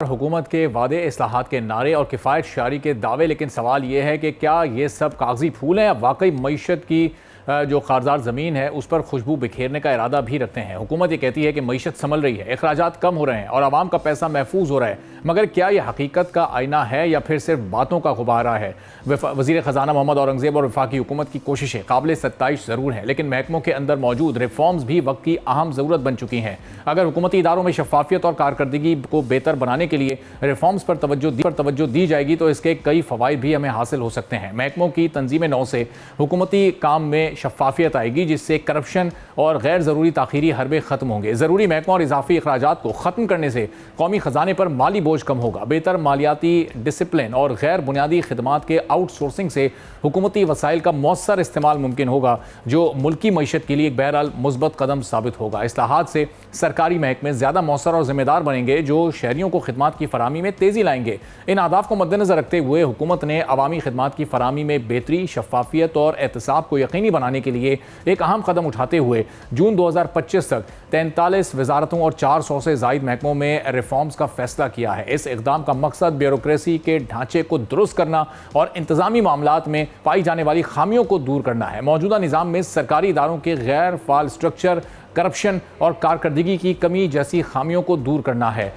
हुकूमत के वादे, इस्लाहात के नारे और किफ़ायत शारी के दावे, लेकिन सवाल ये है कि क्या ये सब कागजी फूल हैं या वाकई मईशत की जो ख़ारदार ज़मीन है उस पर खुशबू बिखेरने का इरादा भी रखते हैं। हुकूमत ये कहती है कि मईशत संभल रही है, अखराजात कम हो रहे हैं और आवाम का पैसा महफूज हो रहा है, मगर क्या यह हकीकत का आईना है या फिर सिर्फ बातों का गुब्बारा है? वज़ीर ख़जाना मोहम्मद औरंगज़ेब और वफाकी हुकूमत की कोशिशें काबिल सत्ताइश ज़रूर हैं, लेकिन महकमों के अंदर मौजूद रिफॉर्म्स भी वक्त की अहम ज़रूरत बन चुकी हैं। अगर हुकूमती इदारों में शफाफियत और कारकर्दगी को बेहतर बनाने के लिए रिफॉर्म्स पर तवज्जो दी जाएगी तो इसके कई फ़वाइद भी हमें हासिल हो सकते हैं। महकमों की तंजीम नौ से हुकूमती काम में शफाफियत आएगी, जिससे करप्शन और गैर ज़रूरी ताख़ीरी हरबे ख़त्म होंगे। ज़रूरी महकमों और इजाफी अखराजात को ख़त्म करने से कौमी ख़जाने पर माली बोझ कम होगा। बेहतर मालियाती डिसिप्लिन और गैर बुनियादी खिदमात के आउटसोर्सिंग से हुकूमती वसाइल का मौसर इस्तेमाल मुमकिन होगा, जो मुल्की मईशत के लिए एक बहरहाल मुस्बत कदम साबित होगा। इस्लाहात से सरकारी महकमे ज़्यादा मौसर और ज़िम्मेदार बनेंगे, जो शहरियों को खिदमात की फराहमी में तेज़ी लाएंगे। इन अहदाफ को मद्देनज़र रखते हुए हुकूमत ने अवामी खिदमात की फराहमी में बेहतरी, शफाफियत और एहतसाब को यकीनी बनाने के लिए एक अहम कदम उठाते हुए जून 2025 तक 43 वजारतों और 400 से ज़ायद महकमों में रिफॉर्म्स का फैसला किया है। इस इक़दाम का मकसद ब्यूरोक्रेसी के ढांचे को दुरुस्त करना और इंतज़ामी मामलात में पाई जाने वाली खामियों को दूर करना है। मौजूदा निज़ाम में सरकारी इदारों के गैर फाल स्ट्रक्चर, करप्शन और कारकर्दगी की कमी जैसी खामियों को दूर करना है।